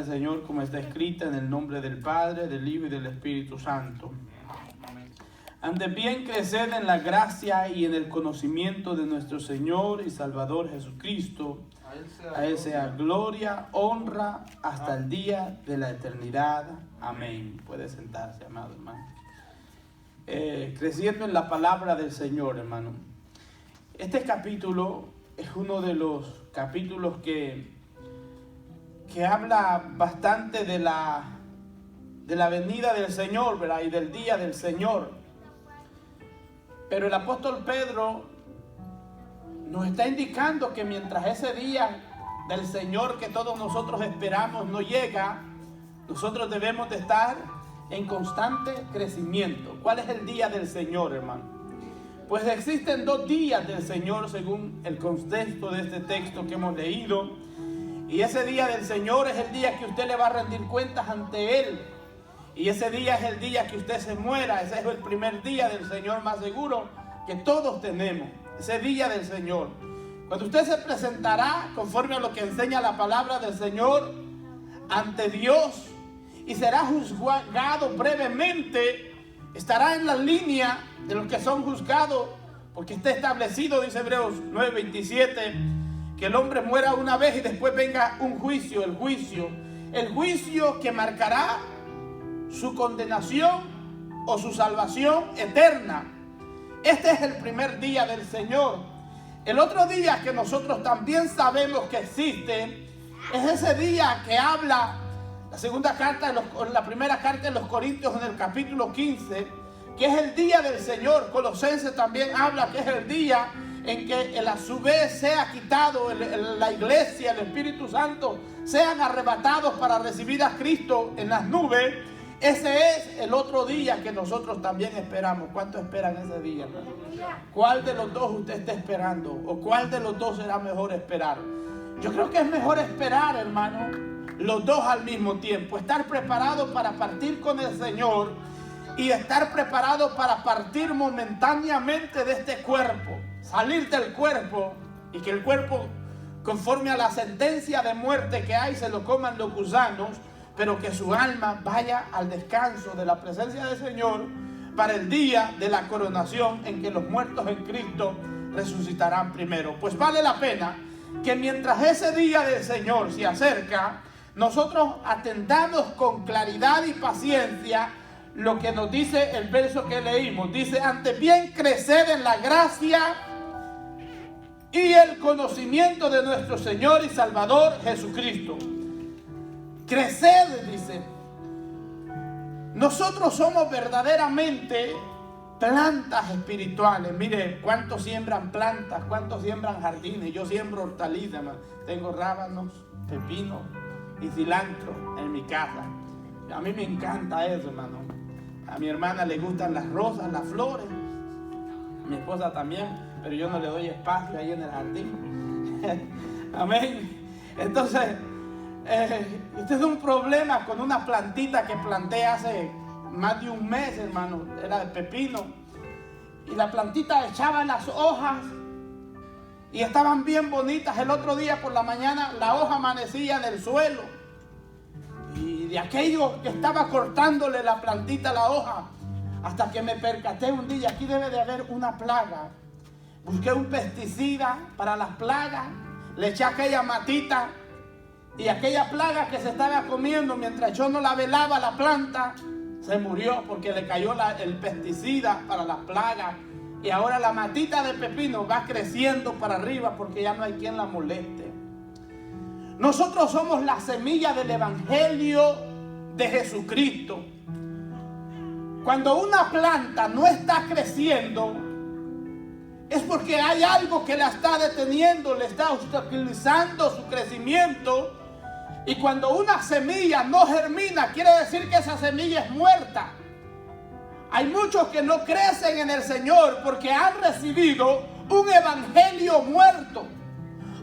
del Señor como está escrita en el nombre del Padre, del Hijo y del Espíritu Santo. Antes bien, creced en la gracia y en el conocimiento de nuestro Señor y Salvador Jesucristo. A Él sea gloria, honra, hasta el día de la eternidad. Amén. Puede sentarse, amado hermano. Creciendo en la palabra del Señor, hermano. Este capítulo es uno de los capítulos que habla bastante de la venida del Señor, ¿verdad? Y del día del Señor. Pero el apóstol Pedro nos está indicando que mientras ese día del Señor que todos nosotros esperamos no llega, nosotros debemos de estar en constante crecimiento. ¿Cuál es el día del Señor, hermano? Pues existen dos días del Señor según el contexto de este texto que hemos leído. Y ese día del Señor es el día que usted le va a rendir cuentas ante Él. Y ese día es el día que usted se muera. Ese es el primer día del Señor más seguro que todos tenemos. Ese día del Señor. Cuando usted se presentará conforme a lo que enseña la palabra del Señor ante Dios y será juzgado brevemente, estará en la línea de los que son juzgados, porque está establecido, dice Hebreos 9:27, que el hombre muera una vez y después venga un juicio, el juicio que marcará su condenación o su salvación eterna. Este es el primer día del Señor. El otro día que nosotros también sabemos que existe es ese día que habla la primera carta de los Corintios en el capítulo 15, que es el día del Señor. Colosenses también habla que es el día en que a su vez sea quitado la iglesia, el Espíritu Santo, sean arrebatados para recibir a Cristo en las nubes. Ese es el otro día que nosotros también esperamos. ¿Cuánto esperan ese día, hermano? ¿Cuál de los dos usted está esperando? ¿O cuál de los dos será mejor esperar? Yo creo que es mejor esperar, hermano, los dos al mismo tiempo. Estar preparado para partir con el Señor y estar preparado para partir momentáneamente de este cuerpo. Salir del cuerpo y que el cuerpo, conforme a la sentencia de muerte que hay, se lo coman los gusanos, pero que su alma vaya al descanso de la presencia del Señor para el día de la coronación en que los muertos en Cristo resucitarán primero. Pues vale la pena que mientras ese día del Señor se acerca, nosotros atendamos con claridad y paciencia lo que nos dice el verso que leímos. Dice: antes bien, creced en la gracia y el conocimiento de nuestro Señor y Salvador Jesucristo. Creced, dice. Nosotros somos verdaderamente plantas espirituales. Mire, ¿cuántos siembran plantas? ¿Cuántos siembran jardines? Yo siembro hortalizas. Tengo rábanos, pepinos y cilantro en mi casa. A mí me encanta eso, hermano. A mi hermana le gustan las rosas, las flores. A mi esposa también, pero yo no le doy espacio ahí en el jardín. Amén. Entonces, este es un problema con una plantita que planté hace más de un mes, hermano. Era de pepino. Y la plantita echaba las hojas y estaban bien bonitas. El otro día por la mañana la hoja amanecía en el suelo. Y de aquello que estaba cortándole la plantita a la hoja, hasta que me percaté un día, aquí debe de haber una plaga. Busqué un pesticida para las plagas, le eché aquella matita y aquella plaga que se estaba comiendo mientras yo no la velaba la planta, se murió porque le cayó el pesticida para las plagas. Y ahora la matita de pepino va creciendo para arriba porque ya no hay quien la moleste. Nosotros somos la semilla del Evangelio de Jesucristo. Cuando una planta no está creciendo, es porque hay algo que la está deteniendo, le está obstaculizando su crecimiento. Y cuando una semilla no germina, quiere decir que esa semilla es muerta. Hay muchos que no crecen en el Señor porque han recibido un evangelio muerto.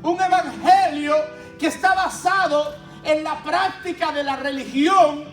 Un evangelio que está basado en la práctica de la religión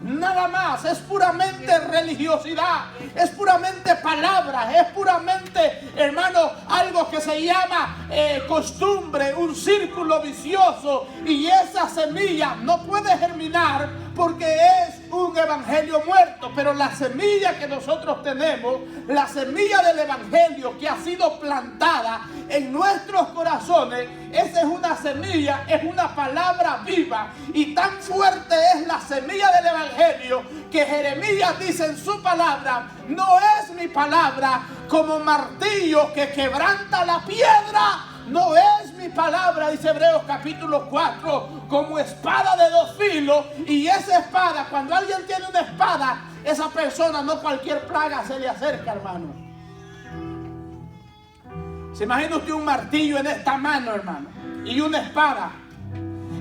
Nada más, es puramente religiosidad, es puramente palabras, es puramente, hermano, algo que se llama costumbre, un círculo vicioso, y esa semilla no puede germinar porque es un evangelio muerto. Pero la semilla que nosotros tenemos, la semilla del evangelio que ha sido plantada en nuestros corazones, esa es una semilla, es una palabra viva, y tan fuerte es la semilla del evangelio que Jeremías dice en su palabra: no es mi palabra como martillo que quebranta la piedra, no es mi palabra, dice Hebreos capítulo 4, como espada de dos filos. Y esa espada, cuando alguien tiene una espada, esa persona, no cualquier plaga se le acerca, hermano. ¿Se imagina usted un martillo en esta mano, hermano? Y una espada.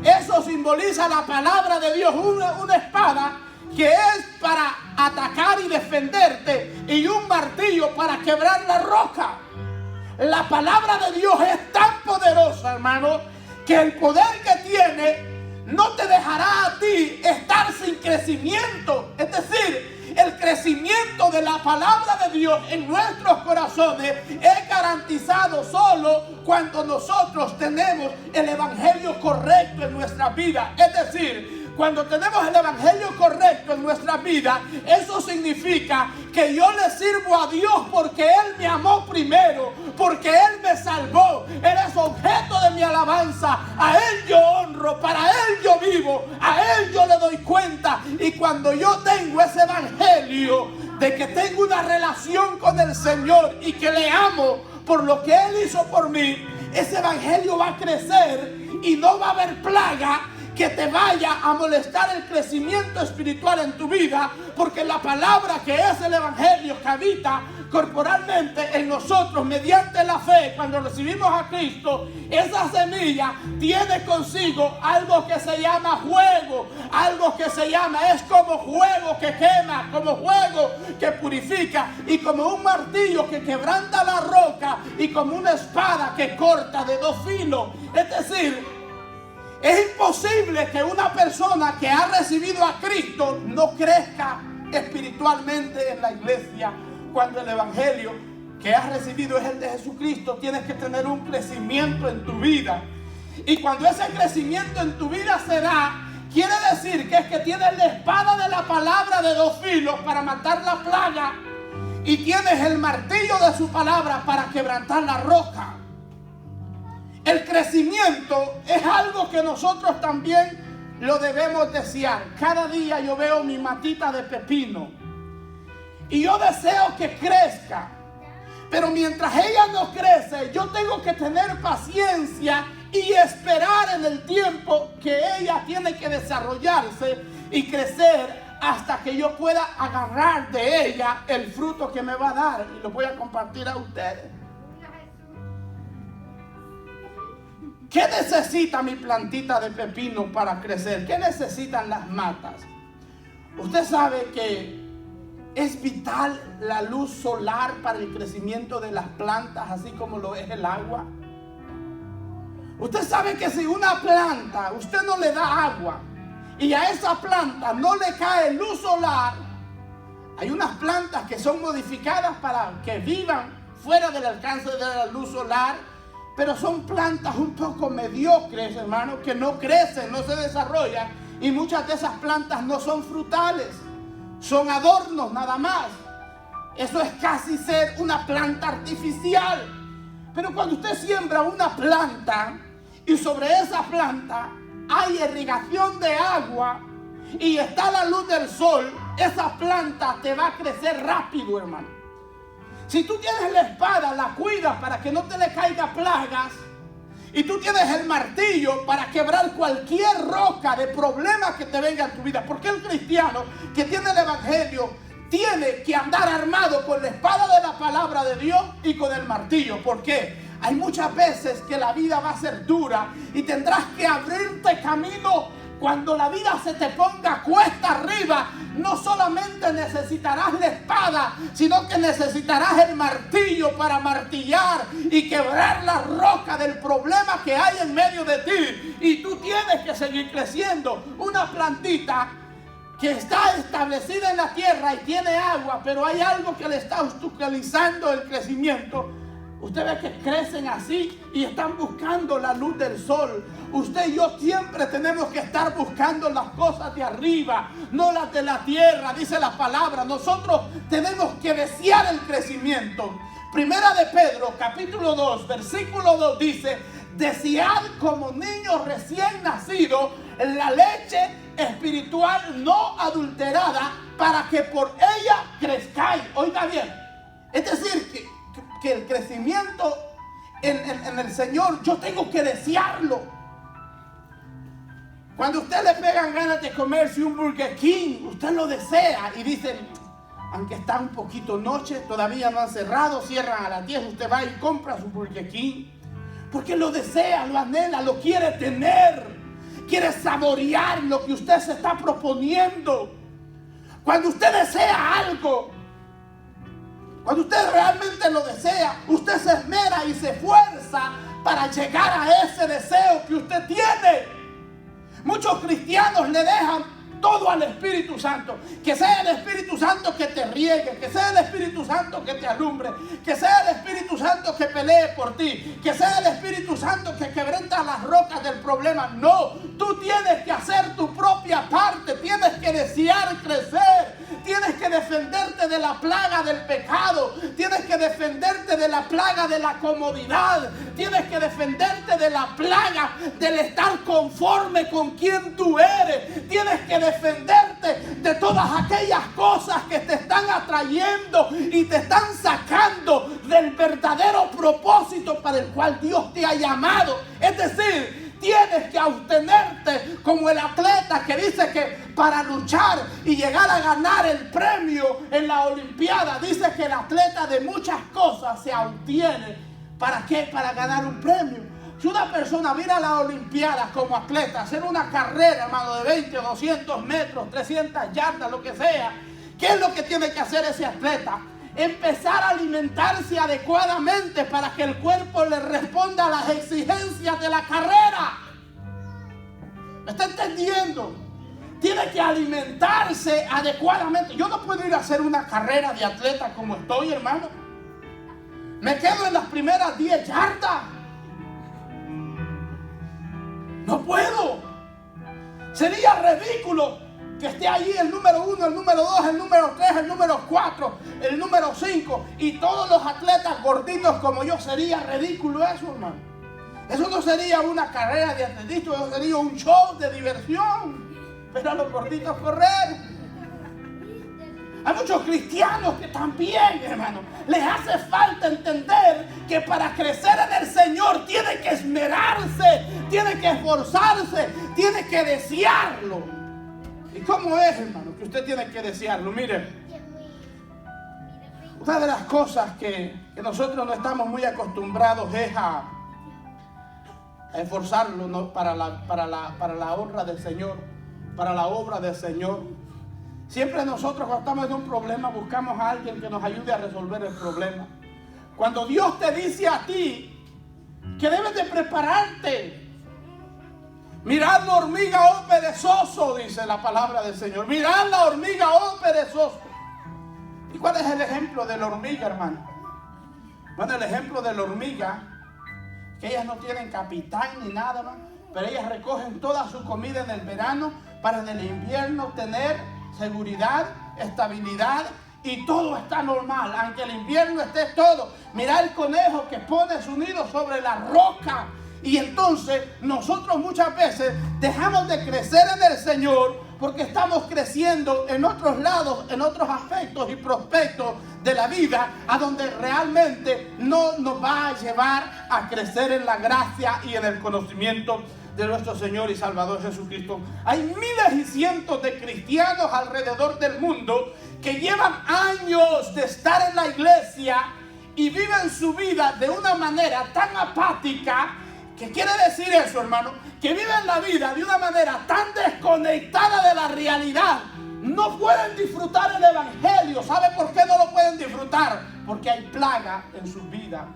Eso simboliza la palabra de Dios, una espada que es para atacar y defenderte, y un martillo para quebrar la roca. La palabra de Dios es tan poderosa, hermano, que el poder que tiene no te dejará a ti estar sin crecimiento. Es decir, el crecimiento de la palabra de Dios en nuestros corazones es garantizado solo cuando nosotros tenemos el evangelio correcto en nuestra vida. Es decir, cuando tenemos el evangelio correcto en nuestra vida, eso significa que yo le sirvo a Dios porque Él me amó primero, porque Él me salvó. Él es objeto de mi alabanza. A Él yo honro, para Él yo vivo, a Él yo le doy cuenta. Y cuando yo tengo ese evangelio de que tengo una relación con el Señor y que le amo por lo que Él hizo por mí, ese evangelio va a crecer y no va a haber plaga que te vaya a molestar el crecimiento espiritual en tu vida, porque la palabra, que es el evangelio, que habita corporalmente en nosotros mediante la fe, cuando recibimos a Cristo, esa semilla tiene consigo algo que se llama fuego, algo que se llama, es como fuego que quema, como fuego que purifica, y como un martillo que quebranta la roca, y como una espada que corta de dos filos. Es decir, es imposible que una persona que ha recibido a Cristo no crezca espiritualmente en la iglesia, cuando el evangelio que has recibido es el de Jesucristo. Tienes que tener un crecimiento en tu vida, y cuando ese crecimiento en tu vida se da, quiere decir que es que tienes la espada de la palabra de dos filos para matar la plaga, y tienes el martillo de su palabra para quebrantar la roca. El crecimiento es algo que nosotros también lo debemos desear. Cada día yo veo mi matita de pepino y yo deseo que crezca, pero mientras ella no crece, yo tengo que tener paciencia y esperar en el tiempo que ella tiene que desarrollarse y crecer, hasta que yo pueda agarrar de ella el fruto que me va a dar, y lo voy a compartir a ustedes. ¿Qué necesita mi plantita de pepino para crecer? ¿Qué necesitan las matas? Usted sabe que es vital la luz solar para el crecimiento de las plantas, así como lo es el agua. Usted sabe que si una planta, usted no le da agua, y a esa planta no le cae luz solar, hay unas plantas que son modificadas para que vivan fuera del alcance de la luz solar, pero son plantas un poco mediocres, hermano, que no crecen, no se desarrollan, y muchas de esas plantas no son frutales, son adornos nada más. Eso es casi ser una planta artificial. Pero cuando usted siembra una planta y sobre esa planta hay irrigación de agua y está la luz del sol, esa planta te va a crecer rápido, hermano. Si tú tienes la espada, la cuidas para que no te le caigan plagas, y tú tienes el martillo para quebrar cualquier roca de problemas que te venga en tu vida. Porque el cristiano que tiene el evangelio tiene que andar armado con la espada de la palabra de Dios y con el martillo. ¿Por qué? Hay muchas veces que la vida va a ser dura y tendrás que abrirte camino. Cuando la vida se te ponga cuesta arriba, no solamente necesitarás la espada, sino que necesitarás el martillo para martillar y quebrar la roca del problema que hay en medio de ti. Y tú tienes que seguir creciendo. Una plantita que está establecida en la tierra y tiene agua, pero hay algo que le está obstaculizando el crecimiento. Usted ve que crecen así y están buscando la luz del sol. Usted y yo siempre tenemos que estar buscando las cosas de arriba, no las de la tierra, dice la palabra. Nosotros tenemos que desear el crecimiento. Primera de Pedro, capítulo 2, versículo 2 dice: desead como niños recién nacidos la leche espiritual no adulterada, para que por ella crezcáis. Oiga bien, es decir, que el crecimiento en el Señor yo tengo que desearlo. Cuando a usted le pegan ganas de comerse un Burger King, usted lo desea y dice, aunque está un poquito noche, todavía no han cerrado, cierran a las 10, usted va y compra su Burger King, porque lo desea, lo anhela, lo quiere tener, quiere saborear lo que usted se está proponiendo. Cuando usted desea algo, cuando usted realmente lo desea, usted se esmera y se esfuerza para llegar a ese deseo que usted tiene. Muchos cristianos le dejan todo al Espíritu Santo. Que sea el Espíritu Santo que te riegue, que sea el Espíritu Santo que te alumbre, que sea el Espíritu Santo que pelee por ti, que sea el Espíritu Santo que quebranta las rocas del problema. No, tú tienes que hacer tu propia parte, tienes que desear crecer, tienes que defenderte de la plaga del pecado, tienes que defenderte de la plaga de la comodidad, tienes que defenderte de la plaga del estar conforme con quien tú eres, tienes que defenderte de todas aquellas cosas que te están atrayendo y te están sacando del verdadero propósito para el cual Dios te ha llamado. Es decir, tienes que abstenerte como el atleta que dice que para luchar y llegar a ganar el premio en la Olimpiada, dice que el atleta de muchas cosas se abstiene. ¿Para qué? Para ganar un premio. Si una persona viene a la Olimpiada como atleta, hacer una carrera, hermano, de 20, 200 metros, 300 yardas, lo que sea, ¿qué es lo que tiene que hacer ese atleta? Empezar a alimentarse adecuadamente para que el cuerpo le responda a las exigencias de la carrera. ¿Me está entendiendo? Tiene que alimentarse adecuadamente. Yo no puedo ir a hacer una carrera de atleta como estoy, hermano. Me quedo en las primeras 10 yardas. No puedo. Sería ridículo que esté allí el número 1, el número 2, el número 3, el número 4, el número 5 y todos los atletas gorditos como yo. Sería ridículo eso, hermano. Eso no sería una carrera de atletismo, eso sería un show de diversión. Pero a los gorditos correr. Hay muchos cristianos que también, hermano, les hace falta entender que para crecer en el Señor tiene que esmerarse, tiene que esforzarse, tiene que desearlo. ¿Y cómo es, hermano, que usted tiene que desearlo? Mire, una de las cosas que nosotros no estamos muy acostumbrados es a esforzarlo, ¿no? para la honra del Señor, para la obra del Señor. Siempre nosotros cuando estamos en un problema buscamos a alguien que nos ayude a resolver el problema. Cuando Dios te dice a ti que debes de prepararte. Mirad la hormiga, oh perezoso, dice la palabra del Señor. Mirad la hormiga, oh perezoso. ¿Y cuál es el ejemplo de la hormiga, hermano? Bueno, el ejemplo de la hormiga, que ellas no tienen capitán ni nada, hermano, pero ellas recogen toda su comida en el verano para en el invierno tener seguridad, estabilidad y todo está normal, aunque el invierno esté todo. Mira el conejo que pone su nido sobre la roca. Y entonces nosotros muchas veces dejamos de crecer en el Señor porque estamos creciendo en otros lados, en otros aspectos y prospectos de la vida, a donde realmente no nos va a llevar a crecer en la gracia y en el conocimiento de nuestro Señor y Salvador Jesucristo. Hay miles y cientos de cristianos alrededor del mundo que llevan años de estar en la iglesia y viven su vida de una manera tan apática. ¿Qué quiere decir eso, hermano? Que viven la vida de una manera tan desconectada de la realidad. No pueden disfrutar el evangelio. ¿Sabe por qué no lo pueden disfrutar? Porque hay plaga en su vida.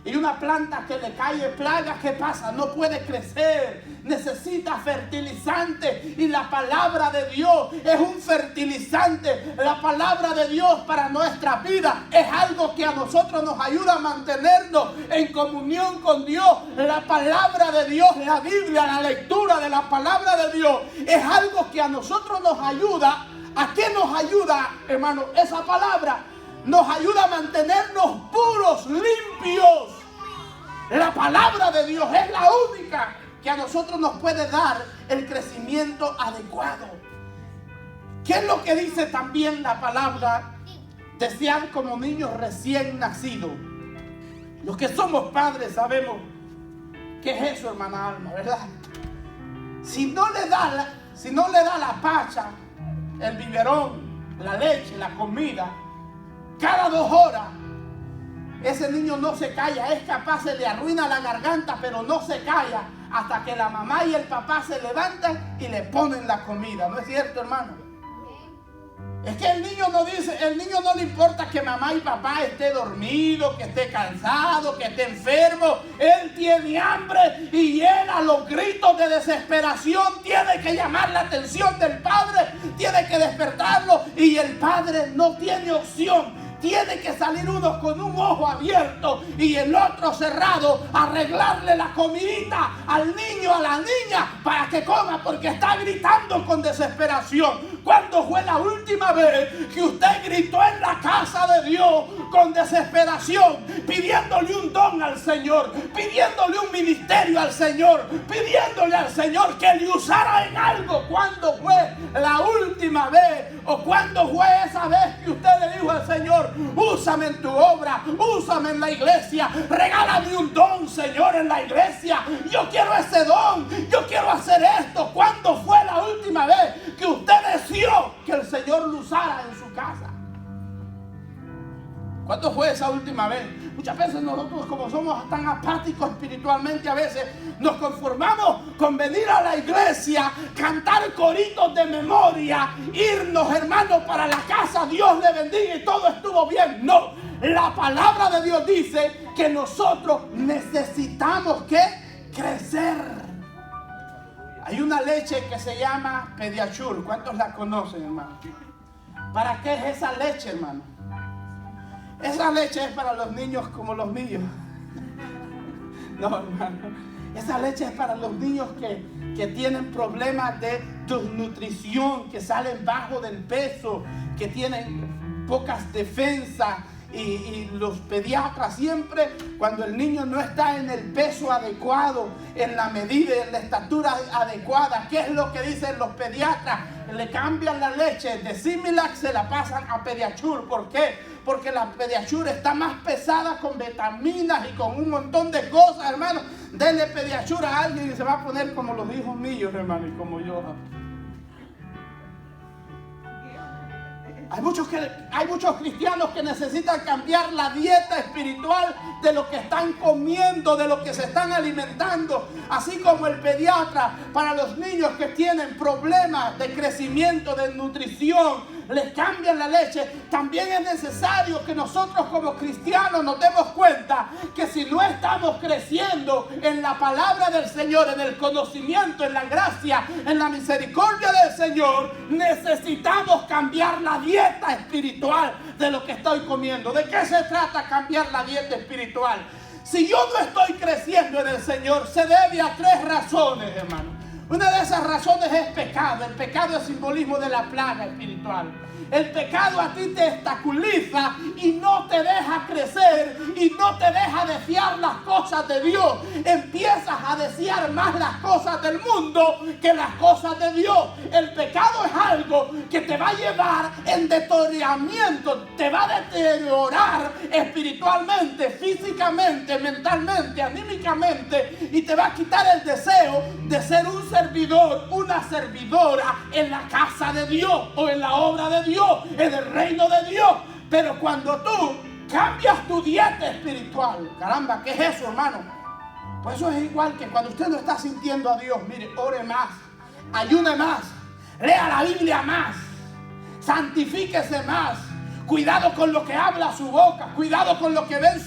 Y una planta que le cae plaga, ¿qué pasa? No puede crecer, necesita fertilizante. Y la palabra de Dios es un fertilizante. La palabra de Dios para nuestra vida es algo que a nosotros nos ayuda a mantenernos en comunión con Dios. La palabra de Dios, la Biblia, la lectura de la palabra de Dios es algo que a nosotros nos ayuda. ¿A qué nos ayuda, hermano? Esa palabra nos ayuda a mantenernos puros, limpios. La palabra de Dios es la única que a nosotros nos puede dar el crecimiento adecuado. ¿Qué es lo que dice también la palabra? Desear como niños recién nacidos. Los que somos padres sabemos qué es eso, hermana Alma, ¿verdad? Si no le da la pacha, el biberón, la leche, la comida, cada 2 horas, ese niño no se calla. Es capaz, se le arruina la garganta, pero no se calla hasta que la mamá y el papá se levantan y le ponen la comida. ¿No es cierto, hermano? Es que el niño no le importa que mamá y papá esté dormido, que esté cansado, que esté enfermo. Él tiene hambre y él, a los gritos de desesperación, tiene que llamar la atención del padre, tiene que despertarlo, y el padre no tiene opción. Tiene que salir uno con un ojo abierto y el otro cerrado, arreglarle la comidita al niño, a la niña, para que coma, porque está gritando con desesperación. ¿Cuándo fue la última vez que usted gritó en la casa de Dios con desesperación, pidiéndole un don al Señor, pidiéndole un ministerio al Señor, pidiéndole al Señor que le usara en algo? ¿Cuándo fue la última vez? ¿O cuándo fue esa vez que usted le dijo al Señor: úsame en tu obra, úsame en la iglesia, regálame un don, Señor, en la iglesia, yo quiero ese don, yo quiero hacer esto? ¿Cuándo fue la última vez que usted deseó que el Señor lo usara en su casa? ¿Cuándo fue esa última vez? Muchas veces nosotros, como somos tan apáticos espiritualmente, a veces nos conformamos con venir a la iglesia, cantar coritos de memoria, irnos, hermanos, para la casa, Dios le bendiga y todo estuvo bien. No, la palabra de Dios dice que nosotros necesitamos que crecer. Hay una leche que se llama Pediasure. ¿Cuántos la conocen, hermano? ¿Para qué es esa leche, hermano? Esa leche es para los niños como los míos. No, hermano. Esa leche es para los niños que tienen problemas de desnutrición, que salen bajo del peso, que tienen pocas defensas. Y los pediatras siempre, cuando el niño no está en el peso adecuado, en la medida, en la estatura adecuada, ¿qué es lo que dicen los pediatras? Le cambian la leche de Similac, se la pasan a Pediasure. ¿Por qué? Porque la Pediasure está más pesada, con vitaminas y con un montón de cosas, hermano. Denle Pediasure a alguien y se va a poner como los hijos míos, hermano, y como yo. Hay muchos cristianos que necesitan cambiar la dieta espiritual de lo que están comiendo, de lo que se están alimentando. Así como el pediatra, para los niños que tienen problemas de crecimiento, de nutrición, les cambian la leche. También es necesario que nosotros como cristianos nos demos cuenta que si no estamos creciendo en la palabra del Señor, en el conocimiento, en la gracia, en la misericordia del Señor, necesitamos cambiar la dieta espiritual de lo que estoy comiendo. ¿De qué se trata cambiar la dieta espiritual? Si yo no estoy creciendo en el Señor, se debe a 3 razones, hermano. Una de esas razones es pecado. El pecado es simbolismo de la plaga espiritual. El pecado a ti te obstaculiza y no te deja crecer y no te deja desear las cosas de Dios. Empiezas a desear más las cosas del mundo que las cosas de Dios. El pecado es algo que te va a llevar en deterioramiento, te va a deteriorar espiritualmente, físicamente, mentalmente, anímicamente, y te va a quitar el deseo de ser un servidor, una servidora en la casa de Dios o en la obra de Dios, en el reino de Dios. Pero cuando tú cambias tu dieta espiritual, caramba, ¿qué es eso, hermano? Pues eso es igual que cuando usted no está sintiendo a Dios. Mire, ore más, ayune más, lea la Biblia más, santifíquese más. Cuidado con lo que habla su boca, cuidado con lo que ven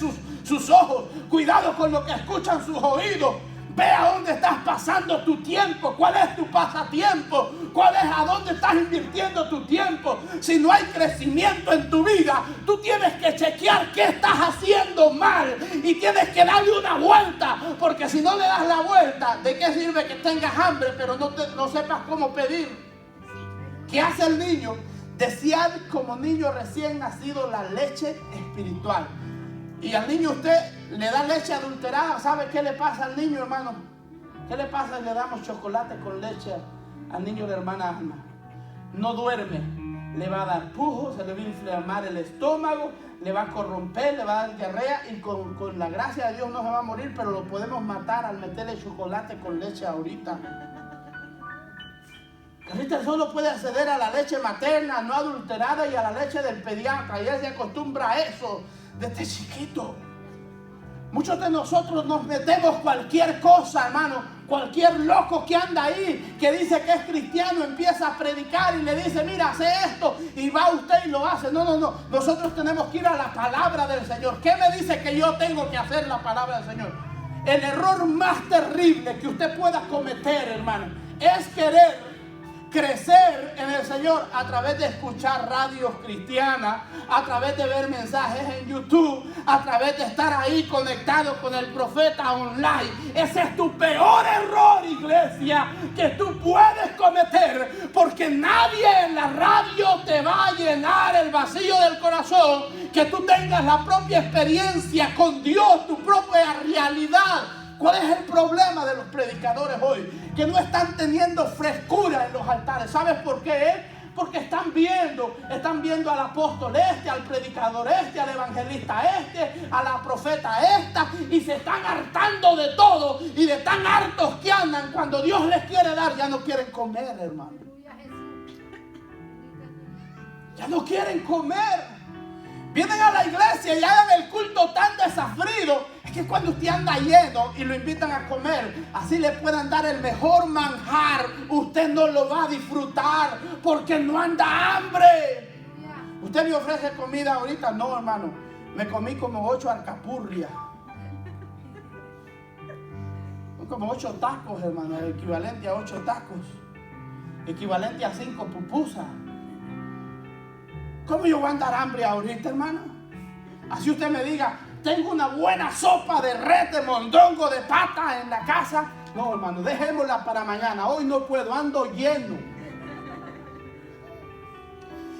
sus ojos, cuidado con lo que escuchan sus oídos. Ve a dónde estás pasando tu tiempo, cuál es tu pasatiempo, a dónde estás invirtiendo tu tiempo. Si no hay crecimiento en tu vida, tú tienes que chequear qué estás haciendo mal y tienes que darle una vuelta, porque si no le das la vuelta, ¿de qué sirve que tengas hambre pero no sepas cómo pedir? ¿Qué hace el niño? Desear como niño recién nacido la leche espiritual. Y al niño usted le da leche adulterada. ¿Sabe qué le pasa al niño, hermano? ¿Qué le pasa si le damos chocolate con leche al niño de la hermana Alma? No duerme, le va a dar pujos, se le va a inflamar el estómago, le va a corromper, le va a dar diarrea y con la gracia de Dios no se va a morir, pero lo podemos matar al meterle chocolate con leche ahorita. Ahorita solo puede acceder a la leche materna, no adulterada, y a la leche del pediatra, y él se acostumbra a eso desde chiquito. Muchos de nosotros nos metemos cualquier cosa, hermano. Cualquier loco que anda ahí, que dice que es cristiano, empieza a predicar y le dice, mira, hace esto, y va usted y lo hace. No. Nosotros tenemos que ir a la palabra del Señor. ¿Qué me dice que yo tengo que hacer la palabra del Señor? El error más terrible que usted pueda cometer, hermano, es querer crecer en el Señor a través de escuchar radios cristianas, a través de ver mensajes en YouTube, a través de estar ahí conectado con el profeta online. Ese es tu peor error, iglesia, que tú puedes cometer, porque nadie en la radio te va a llenar el vacío del corazón, que tú tengas la propia experiencia con Dios, tu propia realidad. ¿Cuál es el problema de los predicadores hoy? Que no están teniendo frescura en los altares. ¿Sabes por qué? Porque están viendo al apóstol al predicador al evangelista a la profeta y se están hartando de todo, y de tan hartos que andan, cuando Dios les quiere dar, ya no quieren comer, hermano. Ya no quieren comer. Vienen a la iglesia y hagan el culto tan desabrido. Es que cuando usted anda lleno y lo invitan a comer, así le puedan dar el mejor manjar, usted no lo va a disfrutar porque no anda hambre. ¿Usted me ofrece comida ahorita? No, hermano. Me comí como 8 alcapurrias. Como 8 tacos, hermano. El equivalente a 8 tacos. Equivalente a 5 pupusas. ¿Cómo yo voy a andar hambre ahorita, hermano? Así usted me diga, tengo una buena sopa de res, de mondongo, de pata en la casa. No, hermano, dejémosla para mañana. Hoy no puedo, ando lleno.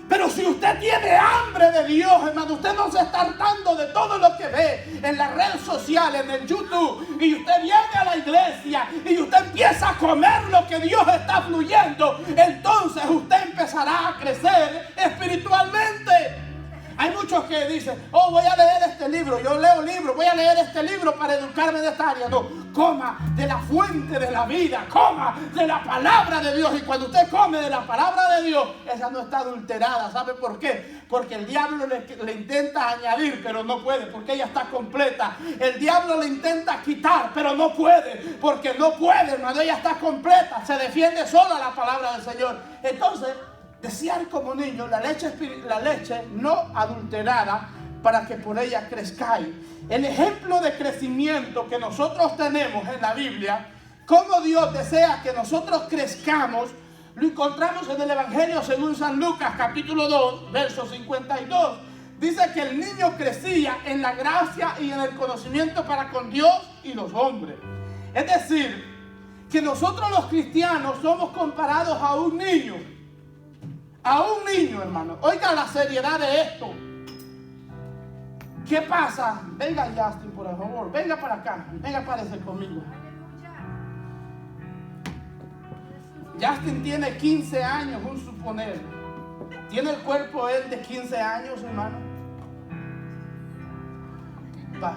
Pero si usted tiene hambre de Dios, hermano, usted no se está hartando de todo lo que ve en las redes sociales, en el YouTube, y usted viene a la iglesia y usted empieza a comer lo que Dios está fluyendo, entonces usted empezará a crecer espiritualmente. Hay muchos que dicen, voy a leer este libro, yo leo libros, voy a leer este libro para educarme de esta área. No, coma de la fuente de la vida, coma de la palabra de Dios. Y cuando usted come de la palabra de Dios, esa no está adulterada. ¿Sabe por qué? Porque el diablo le intenta añadir, pero no puede, porque ella está completa. El diablo le intenta quitar, pero no puede, porque no puede, hermano, ella está completa. Se defiende sola la palabra del Señor. Entonces, desear como niño la leche no adulterada, para que por ella crezcáis. El ejemplo de crecimiento que nosotros tenemos en la Biblia, cómo Dios desea que nosotros crezcamos, lo encontramos en el Evangelio según San Lucas, capítulo 2, verso 52. Dice que el niño crecía en la gracia y en el conocimiento para con Dios y los hombres. Es decir, que nosotros los cristianos somos comparados a un niño. A un niño, hermano. Oiga la seriedad de esto. ¿Qué pasa? Venga, Justin, por favor. Venga para acá. Venga, párese conmigo. Justin tiene 15 años, un suponer. ¿Tiene el cuerpo él de 15 años, hermano?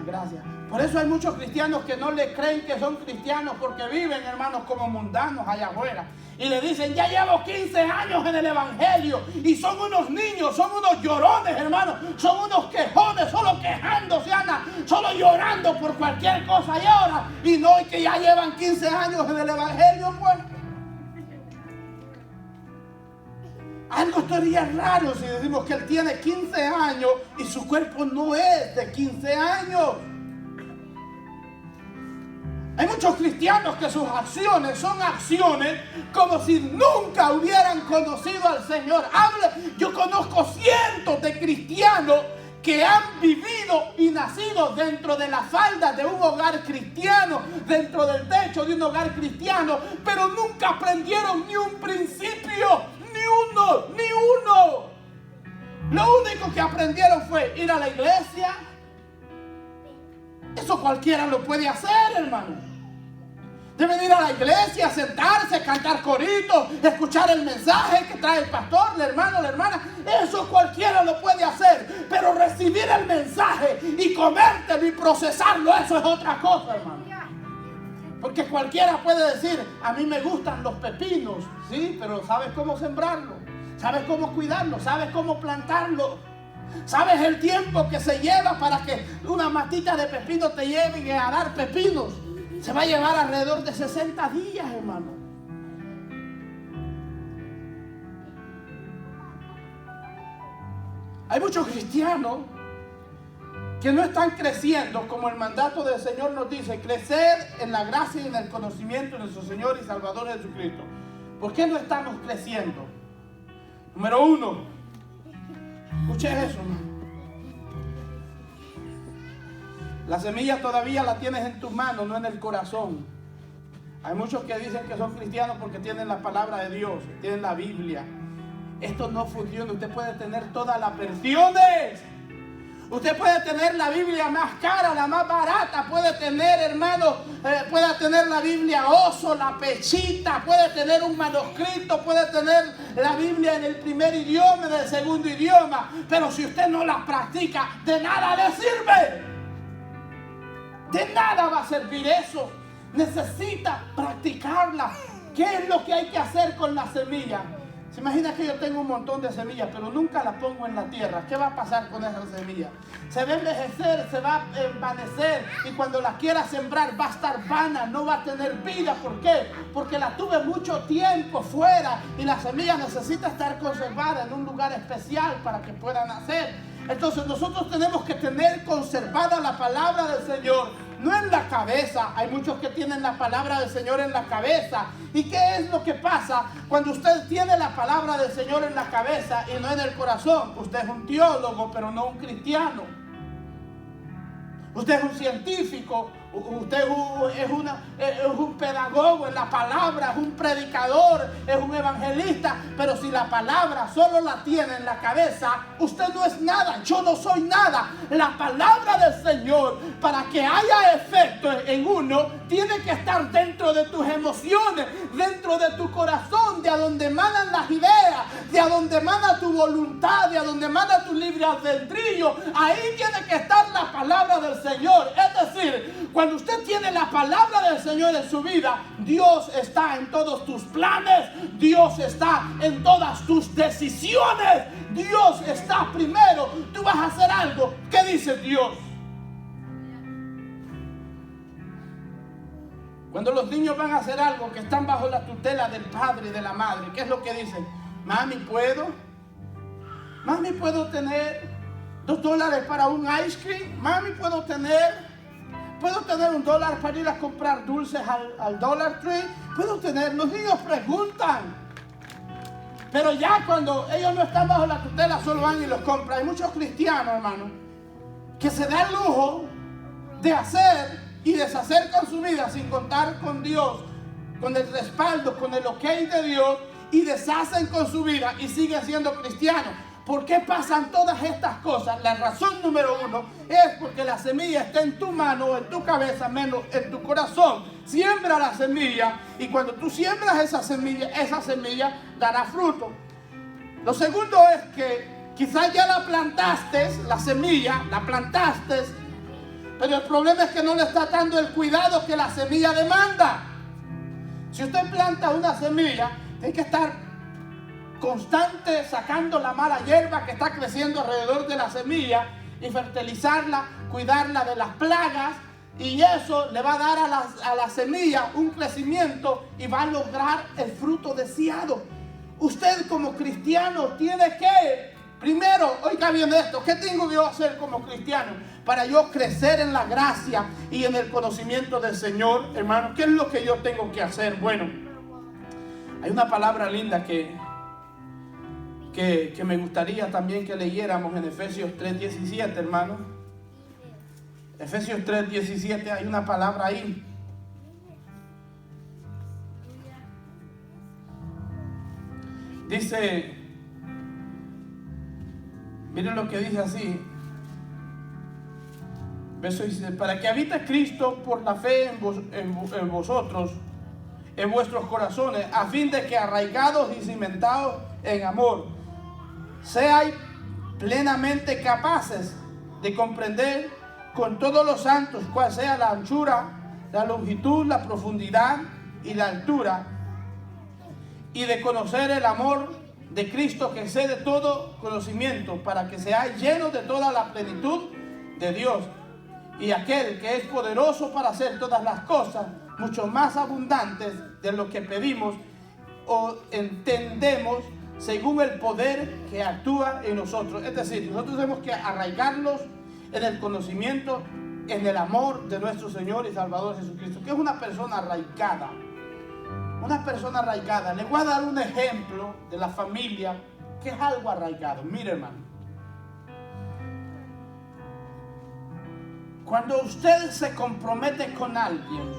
Gracias. Por eso hay muchos cristianos que no le creen que son cristianos, porque viven, hermanos, como mundanos allá afuera. Y le dicen, ya llevo 15 años en el evangelio. Y son unos niños, son unos llorones, hermanos. Son unos quejones, solo quejándose, solo llorando por cualquier cosa. Y ahora, y no, y que ya llevan 15 años en el evangelio, pues. Algo estaría raro si decimos que él tiene 15 años y su cuerpo no es de 15 años. muchos cristianos que sus acciones son acciones como si nunca hubieran conocido al Señor. Yo conozco cientos de cristianos que han vivido y nacido dentro de la falda de un hogar cristiano, dentro del techo de un hogar cristiano, pero nunca aprendieron ni un principio, ni uno. Lo único que aprendieron fue ir a la iglesia. Eso cualquiera lo puede hacer, hermano. Deben ir a la iglesia, sentarse, cantar coritos, escuchar el mensaje que trae el pastor, el hermano, la hermana. Eso cualquiera lo puede hacer. Pero recibir el mensaje y comértelo y procesarlo, eso es otra cosa, hermano. Porque cualquiera puede decir, a mí me gustan los pepinos, sí, pero ¿sabes cómo sembrarlo? ¿Sabes cómo cuidarlo? ¿Sabes cómo plantarlo? ¿Sabes el tiempo que se lleva para que una matita de pepino te lleve a dar pepinos? Se va a llevar alrededor de 60 días, hermano. Hay muchos cristianos que no están creciendo como el mandato del Señor nos dice, crecer en la gracia y en el conocimiento de nuestro Señor y Salvador Jesucristo. ¿Por qué no estamos creciendo? Número 1, escuche eso, hermano. La semilla todavía la tienes en tus manos, no en el corazón. Hay muchos que dicen que son cristianos porque tienen la palabra de Dios, tienen la Biblia. Esto no funciona. Usted puede tener todas las versiones. Usted puede tener la Biblia más cara, la más barata. Puede tener, hermano, puede tener la Biblia oso, la pechita. Puede tener un manuscrito. Puede tener la Biblia en el primer idioma, en el segundo idioma. Pero si usted no la practica, de nada le sirve. De nada va a servir eso. Necesita practicarla. ¿Qué es lo que hay que hacer con la semilla? Se imagina que yo tengo un montón de semillas, pero nunca las pongo en la tierra. ¿Qué va a pasar con esa semilla? Se va a envejecer, se va a envanecer, y cuando la quiera sembrar va a estar vana, no va a tener vida. ¿Por qué? Porque la tuve mucho tiempo fuera, y la semilla necesita estar conservada en un lugar especial para que pueda nacer. Entonces nosotros tenemos que tener conservada la palabra del Señor, no en la cabeza. Hay muchos que tienen la palabra del Señor en la cabeza. ¿Y qué es lo que pasa cuando usted tiene la palabra del Señor en la cabeza y no en el corazón? Usted es un teólogo, pero no un cristiano. Usted es un científico, usted es un pedagogo en la palabra, es un predicador, es un evangelista, pero si la palabra solo la tiene en la cabeza, usted no es nada. Yo no soy nada. La palabra del Señor, para que haya efecto en uno, tiene que estar dentro de tus emociones, dentro de tu corazón, de a donde emanan las ideas, de a donde emana tu voluntad, de a donde emana tu libre albedrío. Ahí tiene que estar la palabra del Señor. Es decir, cuando usted tiene la palabra del Señor en su vida, Dios está en todos tus planes, Dios está en todas tus decisiones, Dios está primero. Tú vas a hacer algo, ¿qué dice Dios? Cuando los niños van a hacer algo, que están bajo la tutela del padre y de la madre, ¿qué es lo que dicen? Mami, ¿puedo? Mami, ¿puedo tener $2 para un ice cream? Mami, ¿puedo tener $1 para ir a comprar dulces al Dollar Tree? ¿Puedo tener? Los niños preguntan. Pero ya cuando ellos no están bajo la tutela, solo van y los compran. Hay muchos cristianos, hermano, que se dan el lujo de hacer y deshacer con su vida sin contar con Dios, con el respaldo, con el ok de Dios, y deshacen con su vida y siguen siendo cristianos. ¿Por qué pasan todas estas cosas? La razón número 1 es porque la semilla está en tu mano o en tu cabeza, menos en tu corazón. Siembra la semilla, y cuando tú siembras esa semilla dará fruto. Lo segundo es que quizás ya la plantaste, la semilla, la plantaste, pero el problema es que no le está dando el cuidado que la semilla demanda. Si usted planta una semilla, tiene que estar constante sacando la mala hierba que está creciendo alrededor de la semilla y fertilizarla, cuidarla de las plagas, y eso le va a dar a la semilla un crecimiento y va a lograr el fruto deseado. Usted como cristiano tiene que Primero, oiga bien esto, ¿qué tengo que yo hacer como cristiano para yo crecer en la gracia y en el conocimiento del Señor, hermano? ¿Qué es lo que yo tengo que hacer? Bueno, hay una palabra linda que me gustaría también que leyéramos en Efesios 3:17, hermano. Efesios 3:17, hay una palabra ahí. Dice, miren lo que dice así. Verso dice, para que habite Cristo por la fe en vosotros, en vuestros corazones, a fin de que arraigados y cimentados en amor, seáis plenamente capaces de comprender con todos los santos cuál sea la anchura, la longitud, la profundidad y la altura, y de conocer el amor de Cristo que excede todo conocimiento, para que seáis llenos de toda la plenitud de Dios. Y aquel que es poderoso para hacer todas las cosas mucho más abundantes de lo que pedimos o entendemos, según el poder que actúa en nosotros. Es decir, nosotros tenemos que arraigarnos en el conocimiento, en el amor de nuestro Señor y Salvador Jesucristo. ¿Qué es una persona arraigada? Una persona arraigada. Les voy a dar un ejemplo de la familia que es algo arraigado. Mire, hermano. Cuando usted se compromete con alguien,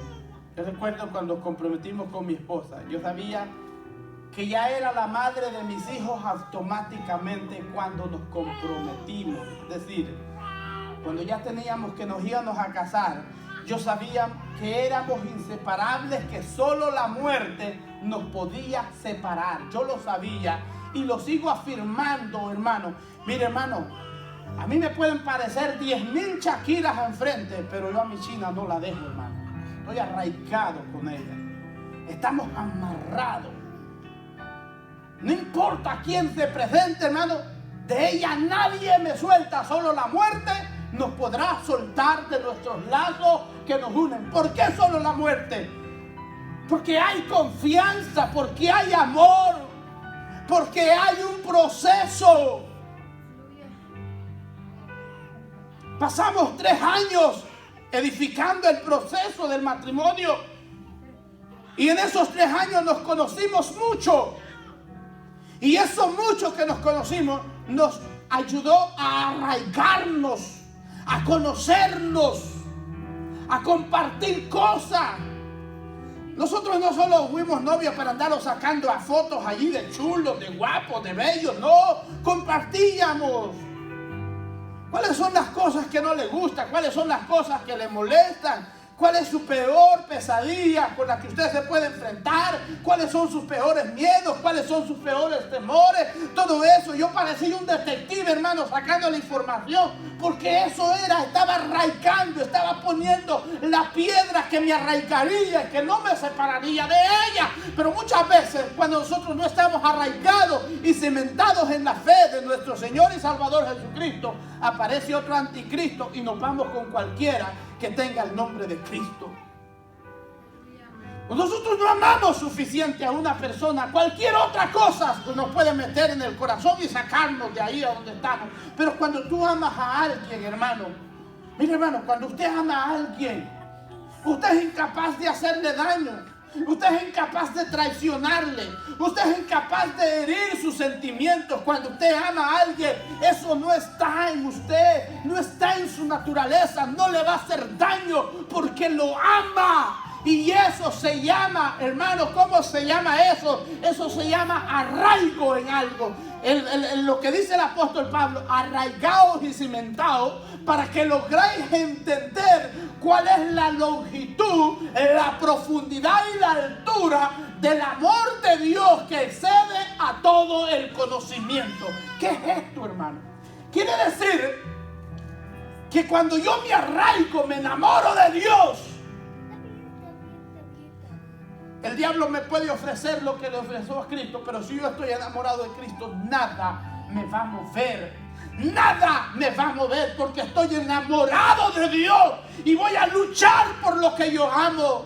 yo recuerdo cuando comprometimos con mi esposa, yo sabía que ya era la madre de mis hijos automáticamente cuando nos comprometimos. Es decir, cuando ya teníamos que nos íbamos a casar, yo sabía que éramos inseparables, que solo la muerte nos podía separar. Yo lo sabía y lo sigo afirmando, hermano. Mire, hermano, a mí me pueden parecer 10,000 Shakiras enfrente, pero yo a mi China no la dejo, hermano. Estoy arraigado con ella. Estamos amarrados. No importa quién se presente, hermano, de ella nadie me suelta, solo la muerte nos podrá soltar de nuestros lazos que nos unen. ¿Por qué solo la muerte? Porque hay confianza, porque hay amor, porque hay un proceso. Pasamos 3 años edificando el proceso del matrimonio y en esos 3 años nos conocimos mucho. Y eso mucho que nos conocimos nos ayudó a arraigarnos, a conocernos, a compartir cosas. Nosotros no solo fuimos novios para andarlos sacando a fotos allí de chulos, de guapos, de bellos. No, compartíamos. ¿Cuáles son las cosas que no le gustan? ¿Cuáles son las cosas que le molestan? ¿Cuál es su peor pesadilla con la que usted se puede enfrentar? ¿Cuáles son sus peores miedos? ¿Cuáles son sus peores temores? Todo eso. Yo parecía un detective, hermano, sacando la información. Porque eso estaba arraigando, estaba poniendo la piedra que me arraigaría y que no me separaría de ella. Pero muchas veces, cuando nosotros no estamos arraigados y cimentados en la fe de nuestro Señor y Salvador Jesucristo, aparece otro anticristo y nos vamos con cualquiera que tenga el nombre de Cristo. Nosotros no amamos suficiente a una persona. Cualquier otra cosa nos puede meter en el corazón y sacarnos de ahí a donde estamos. Pero cuando tú amas a alguien, hermano, mire, hermano, cuando usted ama a alguien, usted es incapaz de hacerle daño. Usted es incapaz de traicionarle. Usted es incapaz de herir sus sentimientos. Cuando usted ama a alguien, eso no está en usted, no está en su naturaleza, no le va a hacer daño porque lo ama. Y eso se llama, hermano, ¿cómo se llama eso? Eso se llama arraigo en algo. Lo que dice el apóstol Pablo, arraigados y cimentados, para que logréis entender cuál es la longitud, la profundidad y la altura del amor de Dios que excede a todo el conocimiento. ¿Qué es esto, hermano? Quiere decir que cuando yo me arraigo, me enamoro de Dios, el diablo me puede ofrecer lo que le ofreció a Cristo, pero si yo estoy enamorado de Cristo, nada me va a mover. Nada me va a mover porque estoy enamorado de Dios y voy a luchar por lo que yo amo.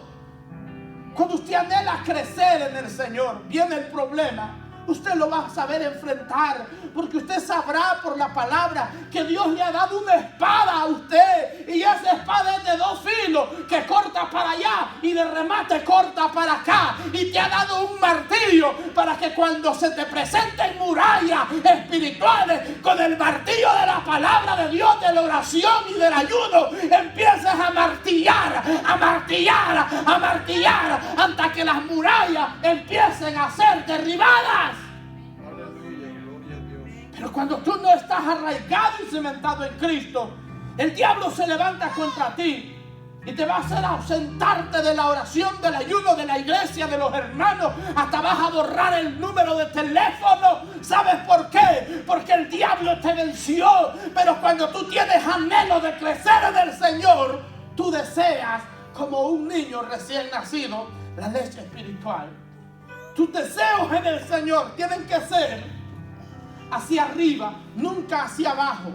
Cuando usted anhela crecer en el Señor, viene el problema. usted lo va a saber enfrentar, porque usted sabrá por la palabra que Dios le ha dado una espada a usted, y esa espada es de 2 filos, que corta para allá y de remate corta para acá, y te ha dado un martillo para que cuando se te presenten murallas espirituales, con el martillo de la palabra de Dios, de la oración y del ayuno, empieces a martillar, a martillar, a martillar, hasta que las murallas empiecen a ser derribadas. Pero cuando tú no estás arraigado y cimentado en Cristo, el diablo se levanta contra ti y te va a hacer ausentarte de la oración, del ayuno, de la iglesia, de los hermanos. Hasta vas a borrar el número de teléfono. ¿Sabes por qué? Porque el diablo te venció. Pero cuando tú tienes anhelo de crecer en el Señor, tú deseas, como un niño recién nacido, la leche espiritual. Tus deseos en el Señor tienen que ser hacia arriba, nunca hacia abajo.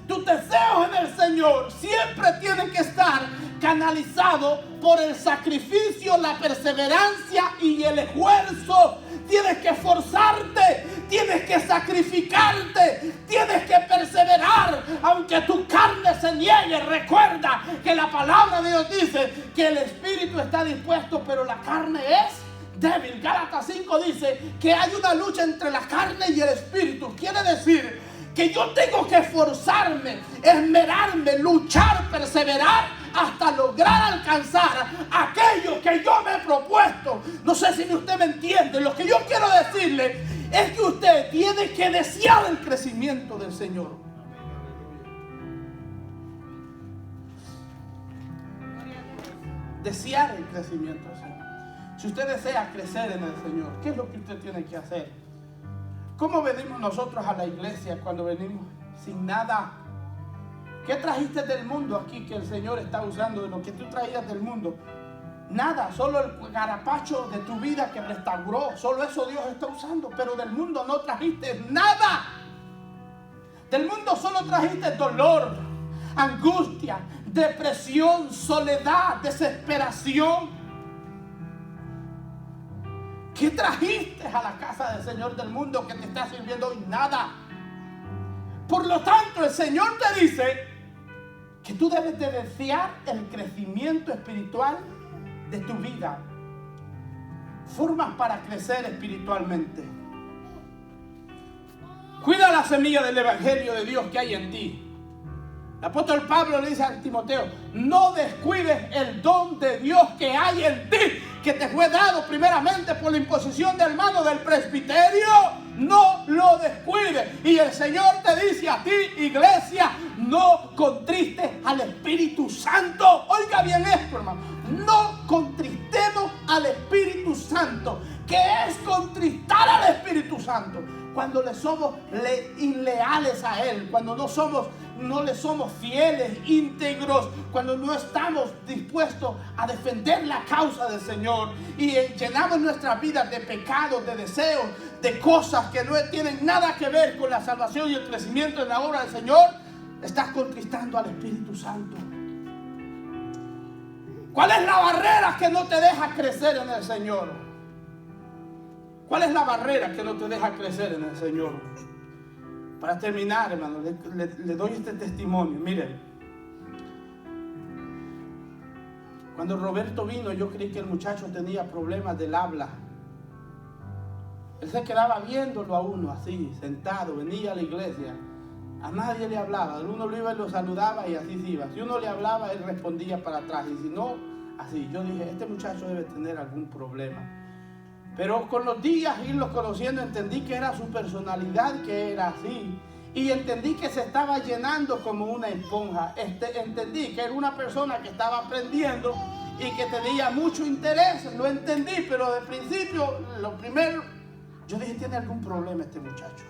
Tus deseos en el Señor siempre tienen que estar canalizados por el sacrificio, la perseverancia y el esfuerzo. Tienes que esforzarte, tienes que sacrificarte, tienes que perseverar, aunque tu carne se niegue. Recuerda que la palabra de Dios dice que el espíritu está dispuesto, pero la carne es débil. Gálatas 5 dice que hay una lucha entre la carne y el espíritu. Quiere decir que yo tengo que esforzarme, esmerarme, luchar, perseverar hasta lograr alcanzar aquello que yo me he propuesto. No sé si usted me entiende. Lo que yo quiero decirle es que usted tiene que desear el crecimiento del Señor. Desear el crecimiento del Señor. Si usted desea crecer en el Señor, ¿qué es lo que usted tiene que hacer? ¿Cómo venimos nosotros a la iglesia cuando venimos sin nada? ¿Qué trajiste del mundo aquí que el Señor está usando de lo que tú traías del mundo? Nada, solo el garapacho de tu vida que restauró, solo eso Dios está usando, pero del mundo no trajiste nada. Del mundo solo trajiste dolor, angustia, depresión, soledad, desesperación. ¿Qué trajiste a la casa del Señor del mundo que te está sirviendo hoy? Nada. Por lo tanto, el Señor te dice que tú debes de desear el crecimiento espiritual de tu vida. Formas para crecer espiritualmente. Cuida la semilla del Evangelio de Dios que hay en ti. El apóstol Pablo le dice a Timoteo: no descuides el don de Dios que hay en ti, que te fue dado primeramente por la imposición del mano del presbiterio. No lo descuides. Y el Señor te dice a ti, iglesia, no contristes al Espíritu Santo. Oiga bien esto, hermano. No contristemos al Espíritu Santo. ¿Qué es contristar al Espíritu Santo? Cuando le somos inleales a Él, cuando no le somos fieles, íntegros, cuando no estamos dispuestos a defender la causa del Señor y llenamos nuestras vidas de pecados, de deseos, de cosas que no tienen nada que ver con la salvación y el crecimiento en la obra del Señor, estás contristando al Espíritu Santo. ¿Cuál es la barrera que no te deja crecer en el Señor? ¿Cuál es la barrera que no te deja crecer en el Señor? Para terminar, hermano, le doy este testimonio. Miren, cuando Roberto vino, yo creí que el muchacho tenía problemas del habla. Él se quedaba viéndolo a uno así, sentado, venía a la iglesia. A nadie le hablaba. Uno lo iba y lo saludaba y así se iba. Si uno le hablaba, él respondía para atrás. Y si no, así. Yo dije, este muchacho debe tener algún problema. Pero con los días, irlo conociendo, entendí que era su personalidad, que era así. Y entendí que se estaba llenando como una esponja. Entendí que era una persona que estaba aprendiendo y que tenía mucho interés. Lo entendí, pero de principio, lo primero, yo dije, tiene algún problema este muchacho.